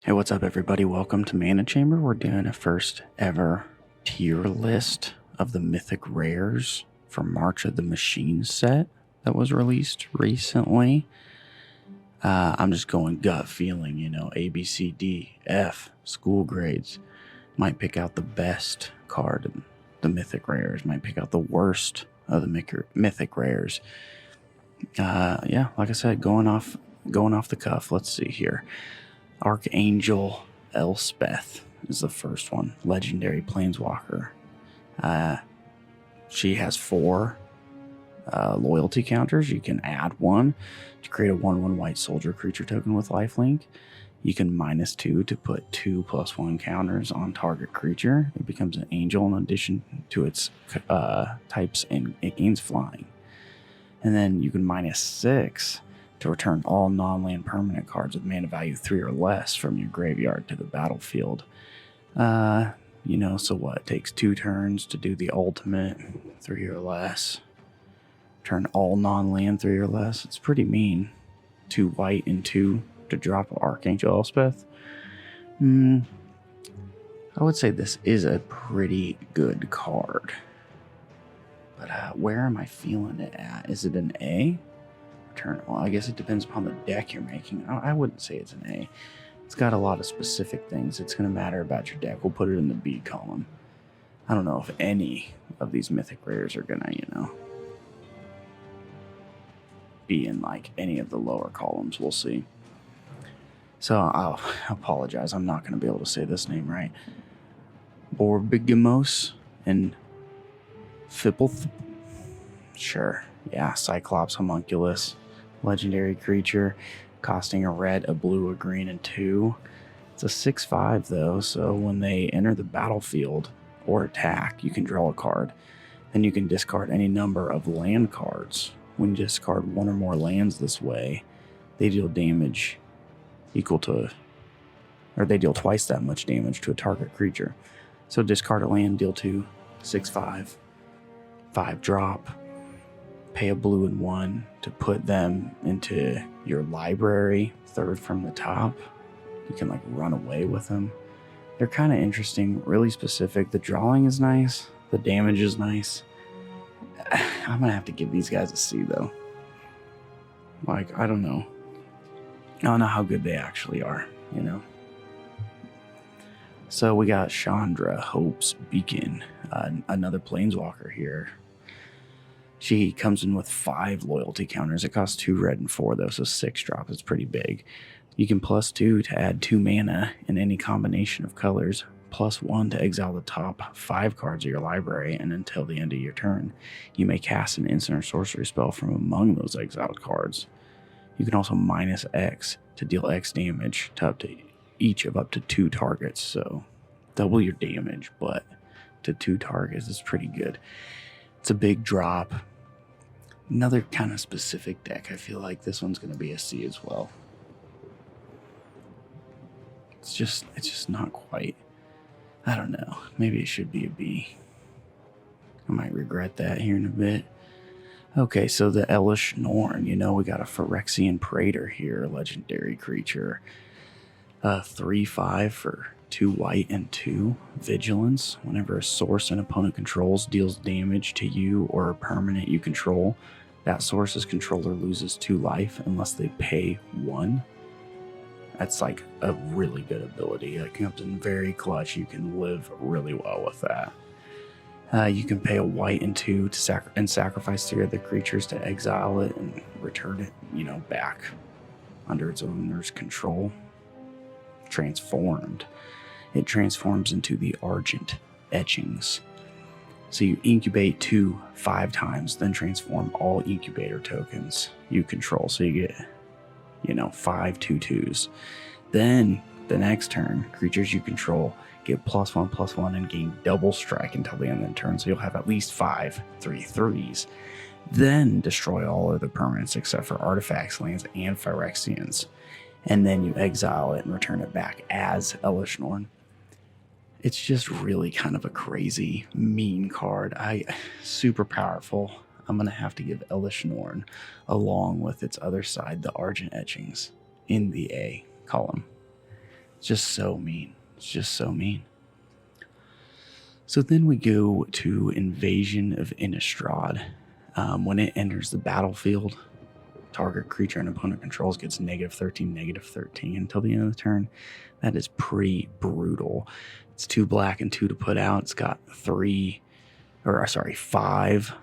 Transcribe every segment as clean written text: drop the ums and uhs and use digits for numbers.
Hey, what's up, everybody? Welcome to Mana Chamber. We're doing a first ever tier list of the Mythic Rares for March of the Machine set that was released recently. I'm just going gut feeling, A, B, C, D, F, school grades. Might pick out the best card in the Mythic Rares. Might pick out the worst of the Mythic Rares. Yeah, like I said, going off the cuff. Let's see here. Archangel Beth is the first one. Legendary Planeswalker. She has 4 loyalty counters. You can add 1 to create a 1/1 white soldier creature token with lifelink. You can -2 to put 2+1 counters on target creature. It becomes an angel in addition to its types, and it gains flying. And then you can -6 to return all non-land permanent cards with mana value 3 or less from your graveyard to the battlefield. So what? It takes 2 turns to do the ultimate, 3 or less. Turn all non-land 3 or less. It's pretty mean. 2 white and 2 to drop Archangel Elspeth. I would say this is a pretty good card. But where am I feeling it at? Is it an A? Well, I guess it depends upon the deck you're making. I wouldn't say it's an A. It's got a lot of specific things. It's going to matter about your deck. We'll put it in the B column. I don't know if any of these Mythic Rares are going to, be in like any of the lower columns. We'll see. So I'll apologize. I'm not going to be able to say this name right. Borbigamos and Fippleth. Sure. Yeah, Cyclops Homunculus. Legendary creature, costing a red, a blue, a green, and 2. It's a 6/5 though, so when they enter the battlefield or attack, you can draw a card. Then you can discard any number of land cards. When you discard 1 or more lands this way, they deal damage they deal twice that much damage to a target creature. So discard a land, deal 2, 6/5, 5 drop. Pay a blue and 1 to put them into your library, 3rd from the top. You can run away with them. They're kind of interesting, really specific. The drawing is nice. The damage is nice. I'm gonna have to give these guys a C though. I don't know. I don't know how good they actually are, So we got Chandra, Hope's Beacon, another Planeswalker here. She comes in with 5 loyalty counters. It costs 2 red and 4 though, so 6 drop is pretty big. You can +2 to add 2 mana in any combination of colors, +1 to exile the top 5 cards of your library, and until the end of your turn, you may cast an instant or sorcery spell from among those exiled cards. You can also -X to deal X damage to each of up to 2 targets, so double your damage, but to 2 targets is pretty good. It's a big drop. Another kind of specific deck. I feel like this one's going to be a C as well. It's just not quite. I don't know. Maybe it should be a B. I might regret that here in a bit. Okay, so the Elishnorn. We got a Phyrexian Praetor here, legendary creature. 3/5 for 2 white and 2 vigilance. Whenever a source an opponent controls deals damage to you or a permanent you control, that source's controller loses 2 life unless they pay 1. That's a really good ability. It comes in very clutch. You can live really well with that. You can pay a white and 2 to sacrifice 3 other creatures to exile it and return it, back under its owner's control. Transformed. It transforms into the Argent Etchings. So you incubate 2 5 times, then transform all incubator tokens you control. So you get, 5 2/2s. Then the next turn, creatures you control get +1/+1 and gain double strike until the end of the turn. So you'll have at least 5 3/3s. Then destroy all other permanents except for artifacts, lands, and Phyrexians. And then you exile it and return it back as Elishnorn. It's just really kind of a crazy, mean card. Super powerful. I'm going to have to give Elishnorn, along with its other side, the Argent Etchings, in the A column. It's just so mean. It's just so mean. So then we go to Invasion of Innistrad. When it enters the battlefield, target creature an opponent controls gets -13, -13 until the end of the turn. That is pretty brutal. It's 2 black and 2 to put out. It's got 5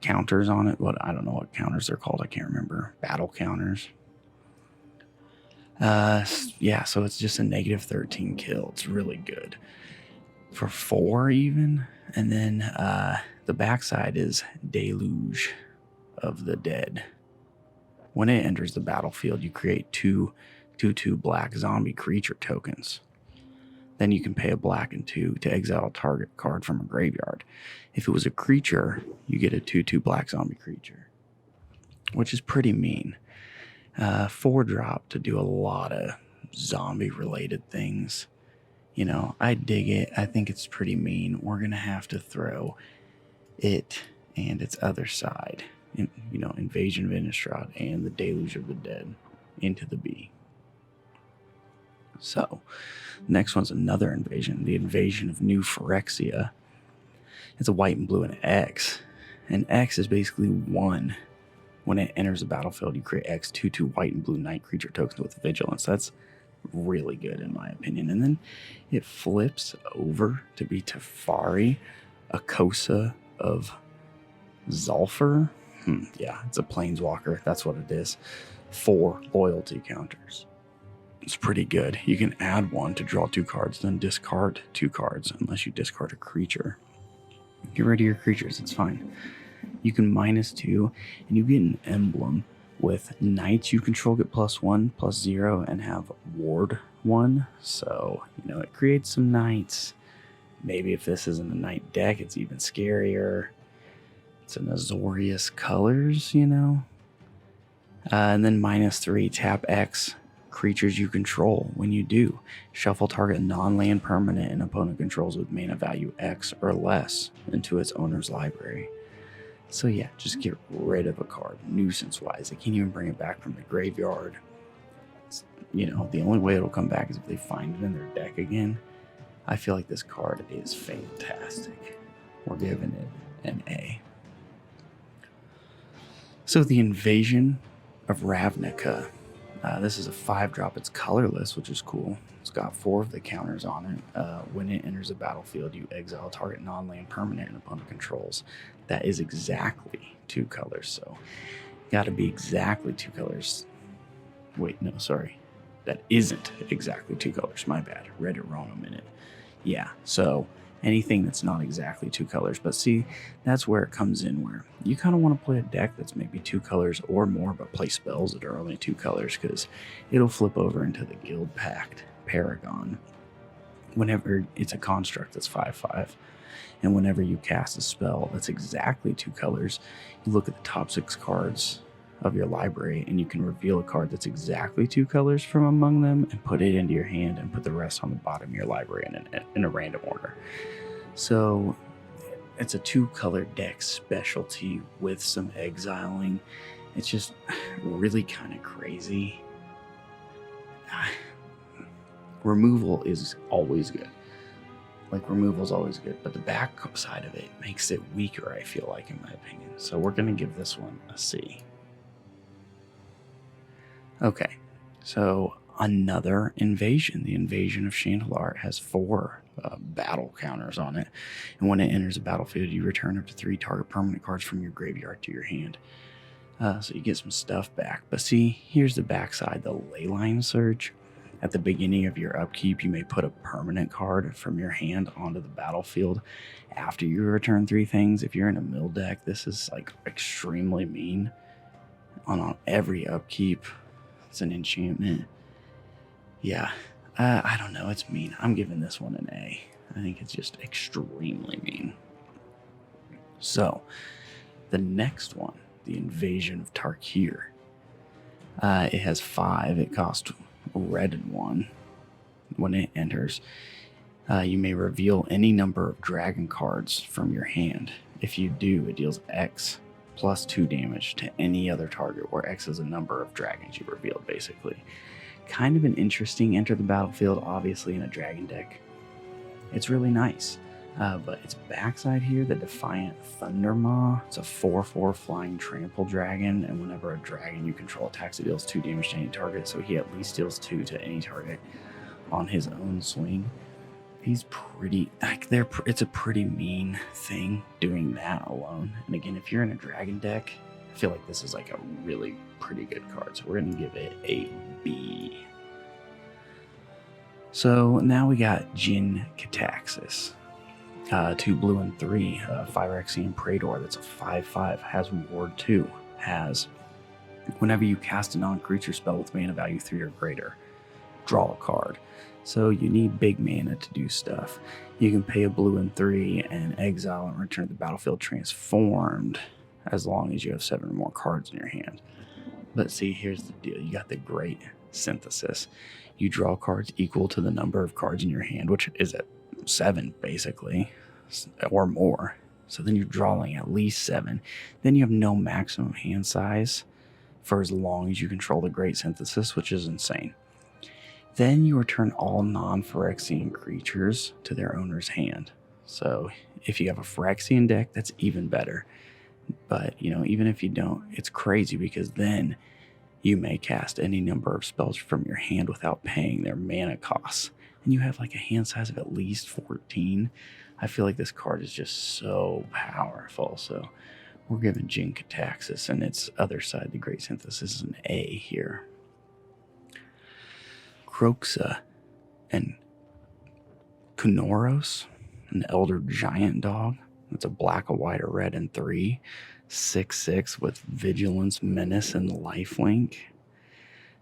counters on it. I don't know what counters they're called. I can't remember. Battle counters. Yeah, so it's just a -13 kill. It's really good. For 4 even. And then the backside is Deluge of the Dead. When it enters the battlefield, you create 2/2 black zombie creature tokens. Then you can pay a black and 2 to exile a target card from a graveyard. If it was a creature, you get a 2/2 black zombie creature, which is pretty mean. 4-drop to do a lot of zombie-related things. You know, I dig it. I think it's pretty mean. We're going to have to throw it and its other side, Invasion of Innistrad and the Deluge of the Dead into the B. So, next one's another invasion, the Invasion of New Forexia. It's a white and blue and X. And X is basically 1. When it enters the battlefield, you create X 2/2 white and blue night creature tokens with vigilance. That's really good in my opinion. And then it flips over to be Teferi, a Kosa of Zulfur. Yeah, it's a planeswalker. That's what it is. 4 loyalty counters. It's pretty good. You can add 1 to draw 2 cards, then discard 2 cards unless you discard a creature. Get rid of your creatures, it's fine. You can -2, and you get an emblem with knights you control get +1/+0 and have ward 1. So, it creates some knights. Maybe if this isn't a knight deck, it's even scarier. It's an Azorius colors, and then -3, tap X creatures you control. When you do, shuffle target non-land permanent and opponent controls with mana value X or less into its owner's library. So yeah, just get rid of a card, nuisance-wise. They can't even bring it back from the graveyard. The only way it'll come back is if they find it in their deck again. I feel like this card is fantastic. We're giving it an A. So the Invasion of Ravnica. This is a 5-drop. It's colorless, which is cool. It's got 4 of the counters on it. When it enters the battlefield, you exile target non-land permanent and opponent controls. That is exactly 2 colors. So, got to be exactly 2 colors. Wait, no, sorry. That isn't exactly 2 colors. My bad. Read it wrong a minute. Yeah, so anything that's not exactly 2 colors. But see, that's where it comes in, where you kind of want to play a deck that's maybe 2 colors or more, but play spells that are only 2 colors, because it'll flip over into the Guild Pact Paragon whenever it's a construct that's 5/5. And whenever you cast a spell that's exactly 2 colors, you look at the top 6 cards of your library and you can reveal a card that's exactly 2 colors from among them and put it into your hand and put the rest on the bottom of your library in a random order. So it's a 2-color deck specialty with some exiling. It's just really kind of crazy. Removal is always good. Removal is always good, but the back side of it makes it weaker, I feel like, in my opinion. So we're going to give this one a C. Okay, so another invasion. The Invasion of Chandelar has 4 battle counters on it. And when it enters the battlefield, you return up to 3 target permanent cards from your graveyard to your hand. So you get some stuff back. But see, here's the backside, the Leyline Surge. At the beginning of your upkeep, you may put a permanent card from your hand onto the battlefield after you return 3 things. If you're in a mill deck, this is extremely mean. On every upkeep, it's an enchantment. Yeah, I don't know, it's mean. I'm giving this one an A. I think it's just extremely mean. So, the next one, the Invasion of Tarkir. It has 5. It costs red and 1. When it enters, you may reveal any number of dragon cards from your hand. If you do, it deals X +2 damage to any other target, where X is a number of dragons you revealed, basically. kind of an interesting enter the battlefield, obviously in a dragon deck. It's really nice. But its backside here, the Defiant Thundermaw, it's a 4/4 flying trample dragon, and whenever a dragon you control attacks, it deals 2 damage to any target, so he at least deals 2 to any target on his own swing. He's pretty, like, it's a pretty mean thing doing that alone. And again, if you're in a dragon deck, I feel like this is like a really pretty good card, so we're going to give it a B. So now we got Jin Cataxis. 2 blue and 3, Phyrexian Praetor, that's a 5/5, has Ward 2, has whenever you cast a non-creature spell with mana value 3 or greater, draw a card. So you need big mana to do stuff. You can pay a blue and 3 and exile and return to the battlefield transformed as long as you have 7 or more cards in your hand. But see, here's the deal. You got the Great Synthesis. You draw cards equal to the number of cards in your hand, which is at 7 basically, or more. So then you're drawing at least 7. Then you have no maximum hand size for as long as you control the Great Synthesis, which is insane. Then you return all non-Phyrexian creatures to their owner's hand. So if you have a Phyrexian deck, that's even better. But, you know, even if you don't, it's crazy because then you may cast any number of spells from your hand without paying their mana costs. And you have like a hand size of at least 14. I feel like this card is just so powerful. So we're giving Jin Cataxis and its other side, the Great Synthesis, an A here. Croxa and Kunoros, an Elder Giant Dog. It's a black, a white, a red, and 3. 6/6 with Vigilance, Menace, and Lifelink.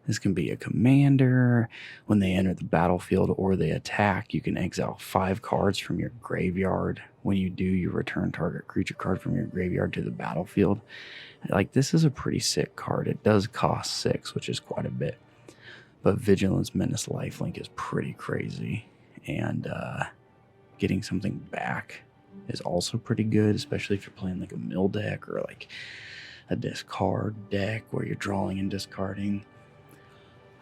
This can be a commander. When they enter the battlefield or they attack, you can exile 5 cards from your graveyard. When you do, you return target creature card from your graveyard to the battlefield. Like, this is a pretty sick card. It does cost 6, which is quite a bit. But Vigilance, Menace, Lifelink is pretty crazy. And getting something back is also pretty good, especially if you're playing like a mill deck or like a discard deck where you're drawing and discarding.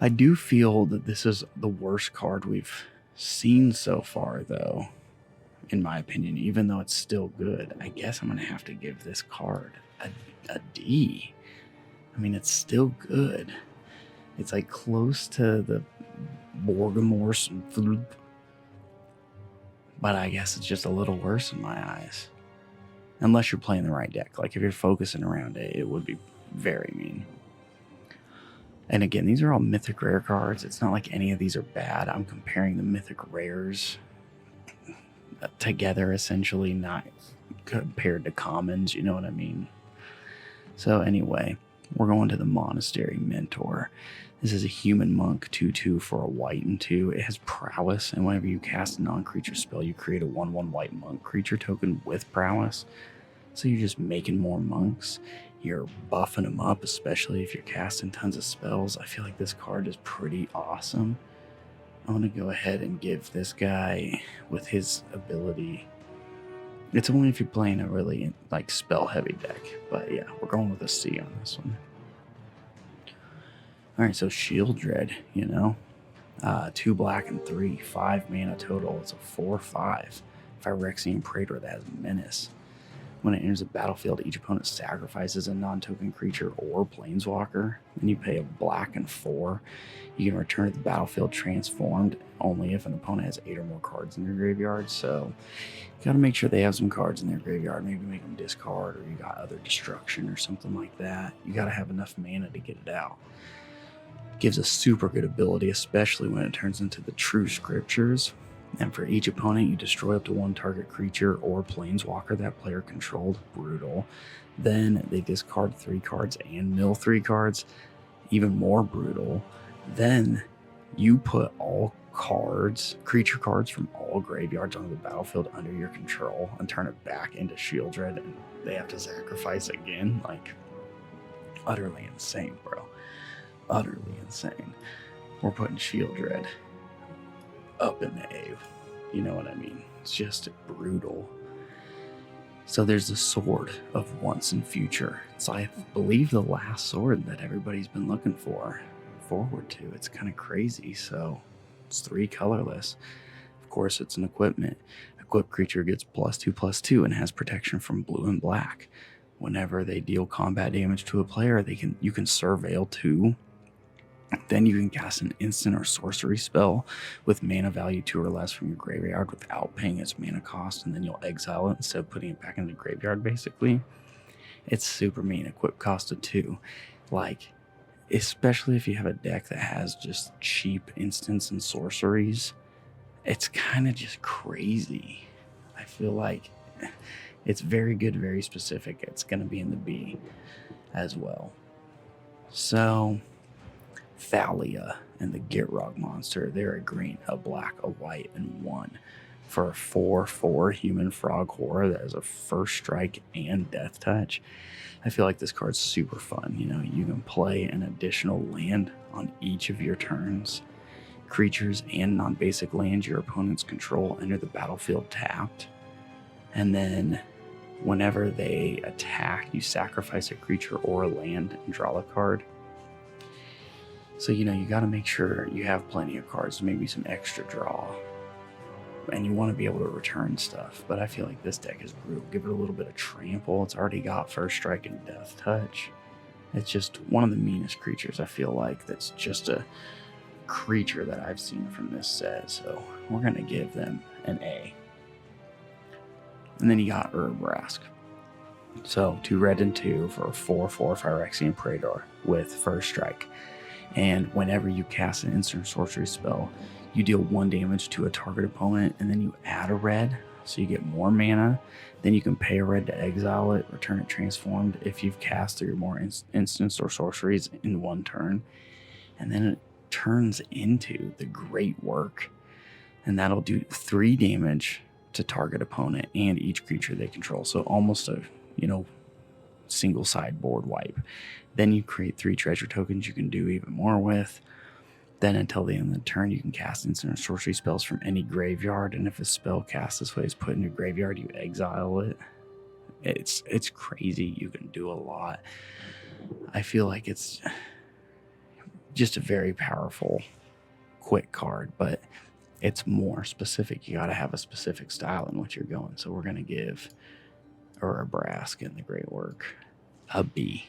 I do feel that this is the worst card we've seen so far, though, in my opinion, even though it's still good. I guess I'm going to have to give this card a D. I mean, it's still good. It's like close to the Borgamors, but I guess it's just a little worse in my eyes. Unless you're playing the right deck. Like, if you're focusing around it, it would be very mean. And again, these are all Mythic Rare cards. It's not like any of these are bad. I'm comparing the Mythic Rares together, essentially, not compared to commons, you know what I mean? So anyway, we're going to the Monastery Mentor. This is a human monk, 2/2 for a white and 2. It has prowess, and whenever you cast a non-creature spell, you create a 1/1 white monk creature token with prowess. So you're just making more monks. You're buffing them up, especially if you're casting tons of spells. I feel like this card is pretty awesome. I'm going to go ahead and give this guy, with his ability, it's only if you're playing a really like spell heavy deck, but yeah, we're going with a C on this one. Alright, so Shieldred, you know, 2 black and 3, 5 mana total. It's a 4/5 Phyrexian Praetor that has Menace. When it enters the battlefield, each opponent sacrifices a non-token creature or planeswalker. Then you pay a black and 4. You can return to the battlefield transformed only if an opponent has 8 or more cards in their graveyard. So you got to make sure they have some cards in their graveyard. Maybe make them discard, or you got other destruction or something like that. You got to have enough mana to get it out. Gives a super good ability, especially when it turns into the True Scriptures. And for each opponent, you destroy up to 1 target creature or planeswalker that player controlled. Brutal. Then they discard 3 cards and mill 3 cards. Even more brutal. Then you put all cards, creature cards from all graveyards onto the battlefield under your control and turn it back into Shieldred, and they have to sacrifice again. Like, utterly insane, bro. Utterly insane. We're putting Shieldred up in the A. You know what I mean? It's just brutal. So there's the Sword of Once and Future. It's, I believe, the last sword that everybody's been looking for forward to. It's kind of crazy. So it's 3 colorless. Of course, it's an equipment. Equipped creature gets +2/+2 and has protection from blue and black. Whenever they deal combat damage to a player, you can surveil 2. Then you can cast an instant or sorcery spell with mana value 2 or less from your graveyard without paying its mana cost, and then you'll exile it instead of putting it back in the graveyard, basically. It's super mean. Equip cost of 2. Like, especially if you have a deck that has just cheap instants and sorceries, it's kind of just crazy. I feel like it's very good, very specific. It's going to be in the B as well. So Thalia and the Gitrog monster, they're a green, a black, a white, and 1 for a 4/4 human frog horror that has a first strike and death touch. I feel like this card's super fun. You know, you can play an additional land on each of your turns. Creatures and non-basic lands your opponents control enter the battlefield tapped. And then whenever they attack, you sacrifice a creature or a land and draw a card. So, you know, you got to make sure you have plenty of cards, maybe some extra draw. And you want to be able to return stuff. But I feel like this deck is brutal. Give it a little bit of trample. It's already got first strike and death touch. It's just one of the meanest creatures, I feel like, that's just a creature that I've seen from this set. So we're going to give them an A. And then you got Brask. So 2 red and 2 for a 4/4 Phyrexian Praetor with first strike. And whenever you cast an instant sorcery spell, you deal 1 damage to a target opponent, and then you add a red, so you get more mana. Then you can pay a red to exile it, return it transformed if you've cast 3 or more instants or sorceries in 1 turn. And then it turns into the Great Work, and that'll do 3 damage to target opponent and each creature they control. So almost a, you know, single side board wipe. Then you create 3 treasure tokens you can do even more with. Then until the end of the turn, you can cast instant or sorcery spells from any graveyard, and if a spell cast this way is put in your graveyard, you exile it. It's crazy. You can do a lot. I feel like it's just a very powerful, quick card, but it's more specific. You got to have a specific style in which you're going. So we're going to give Brask and the Great Work a B.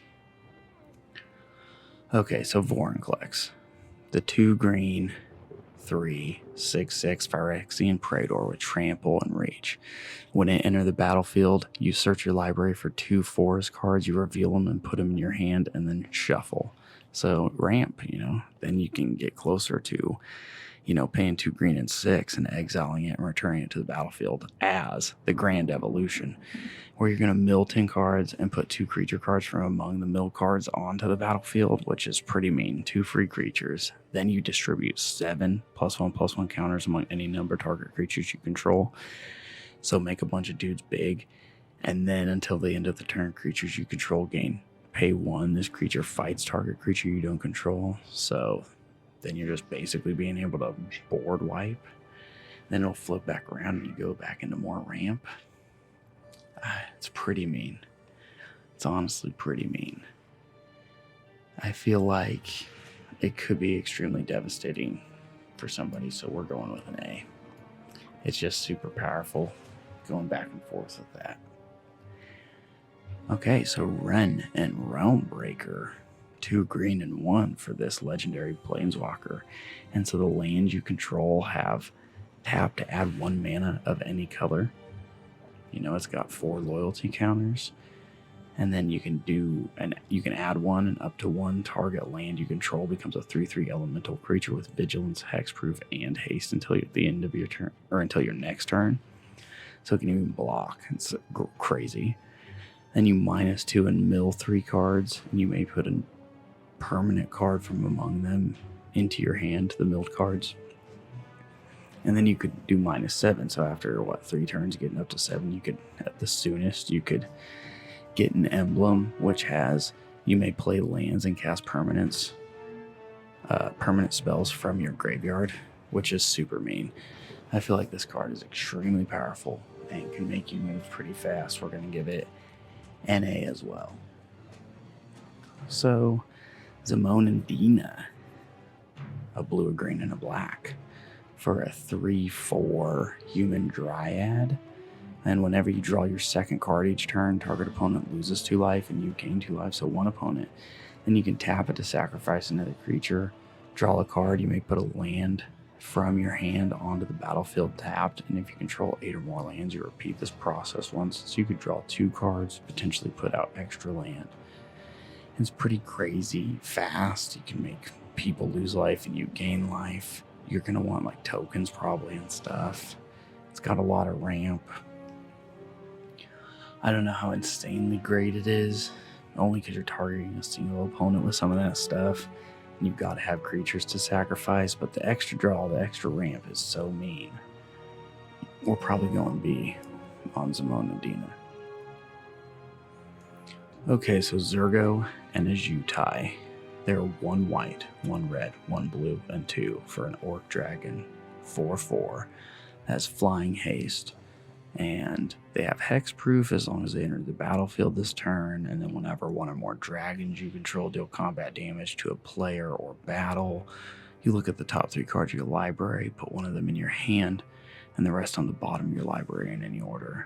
Okay, so Vorinclex. The 2 green, 3/6/6 Phyrexian Praetor with trample and reach. When it enters the battlefield, you search your library for 2 forest cards, you reveal them and put them in your hand, and then shuffle. So ramp, you know, then you can get closer to, you know, paying 2 green and 6 and exiling it and returning it to the battlefield as the Grand Evolution, where you're going to mill 10 cards and put 2 creature cards from among the mill cards onto the battlefield, which is pretty mean. 2 free creatures. Then you distribute 7 +1/+1 counters among any number of target creatures you control. So make a bunch of dudes big. And then until the end of the turn, creatures you control gain pay 1. This creature fights target creature you don't control. So then you're just basically being able to board wipe. Then it'll flip back around and you go back into more ramp. It's pretty mean. It's honestly pretty mean. I feel like it could be extremely devastating for somebody, so we're going with an A. It's just super powerful, going back and forth with that. Okay, so Ren and Realmbreaker. 2 green and 1 for this legendary planeswalker. And so the lands you control have tap to add 1 mana of any color. You know, it's got 4 loyalty counters. And then you can add 1, and up to 1 target land you control becomes a 3/3 elemental creature with vigilance, hexproof, and haste until the end of your turn, or until your next turn. So it can even block. It's crazy. Then you -2 and mill 3 cards, and you may put a permanent card from among them into your hand, the milled cards. And then you could do -7. So after 3 turns, getting up to 7, you could, at the soonest, you could get an emblem, which has, you may play lands and cast permanent spells from your graveyard, which is super mean. I feel like this card is extremely powerful and can make you move pretty fast. We're going to give it an A as well. So Simone and Dina. a blue, a green, and a black for a 3/4 human dryad. And whenever you draw your second card each turn, target opponent loses 2 life and you gain 2 life, so 1 opponent. Then you can tap it to sacrifice another creature, draw a card. You may put a land from your hand onto the battlefield tapped, and if you control 8 or more lands, you repeat this process once. So you could draw 2 cards, potentially put out extra land. It's pretty crazy fast. You can make people lose life and you gain life. You're going to want like tokens probably and stuff. It's got a lot of ramp. I don't know how insanely great it is, only because you're targeting a single opponent with some of that stuff. And you've got to have creatures to sacrifice, but the extra draw, the extra ramp is so mean. We're probably going B on Simone and Dina. Okay, so Zirgo and a Jutai. They're 1 white, 1 red, 1 blue, and 2 for an Orc Dragon 4/4. Has flying haste. And they have hexproof as long as they enter the battlefield this turn, and then whenever 1 or more dragons you control deal combat damage to a player or battle, you look at the top 3 cards of your library, put 1 of them in your hand, and the rest on the bottom of your library in any order.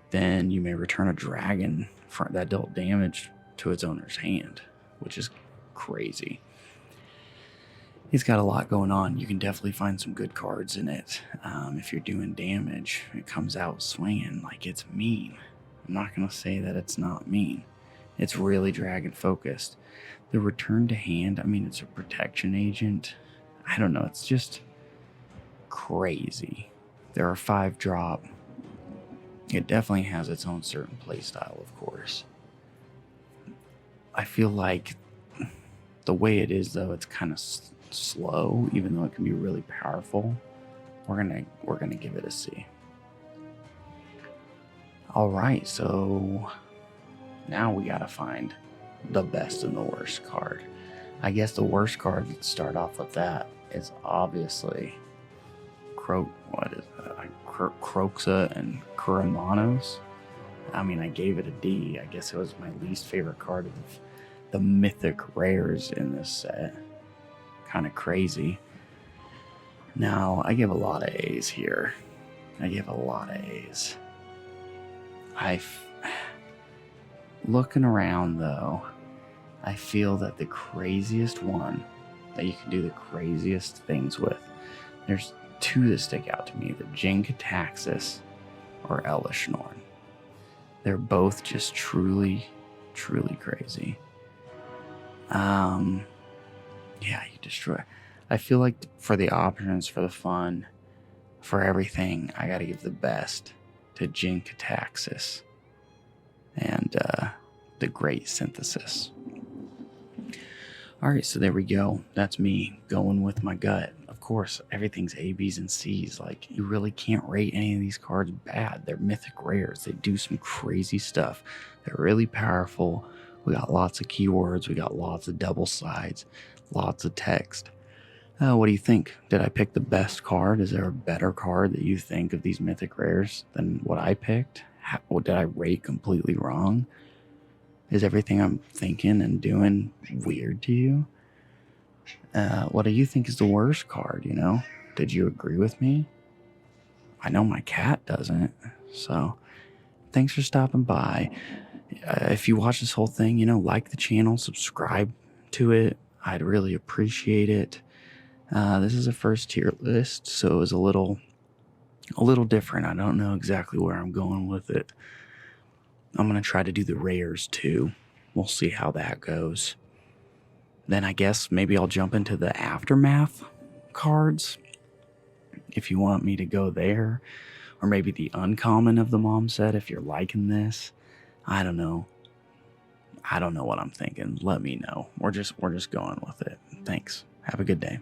Then you may return a dragon that dealt damage to its owner's hand, which is crazy. It's got a lot going on. You can definitely find some good cards in it. If you're doing damage, it comes out swinging like it's mean. I'm not going to say that it's not mean. It's really dragon focused. The return to hand, I mean, it's a protection agent. I don't know. It's just crazy. There are 5 drop. It definitely has its own certain playstyle, of course. I feel like the way it is, though, it's kind of slow, even though it can be really powerful. We're gonna give it a C. All right, so now we gotta find the best and the worst card. I guess the worst card, let's start off with that, is obviously Croxa and Kuramanos. I mean, I gave it a D. I guess it was my least favorite card of the mythic rares in this set. Kind of crazy. Now, I give a lot of A's here. Looking around, though, I feel that the craziest one that you can do the craziest things with, there's 2 that stick out to me, the Cataxis or Elishnorn. They're both just truly, truly crazy. Yeah, you destroy. I feel like for the options, for the fun, for everything, I gotta give the best to Cataxis and the Great Synthesis. Alright, so there we go. That's me going with my gut. Of course, everything's A, B's, and C's. Like, you really can't rate any of these cards bad. They're mythic rares. They do some crazy stuff. They're really powerful. We got lots of keywords. We got lots of double sides. Lots of text. What do you think? Did I pick the best card? Is there a better card that you think of these mythic rares than what I picked? Did I rate completely wrong? Is everything I'm thinking and doing weird to you? What do you think is the worst card, you know? Did you agree with me? I know my cat doesn't. So, thanks for stopping by. If you watch this whole thing, you know, like the channel, subscribe to it. I'd really appreciate it. This is a first tier list, so it was a little different. I don't know exactly where I'm going with it. I'm going to try to do the rares too. We'll see how that goes. Then I guess maybe I'll jump into the aftermath cards if you want me to go there, or maybe the uncommon of the mom set if you're liking this. I don't know what I'm thinking. Let me know. We're just going with it. Thanks. Have a good day.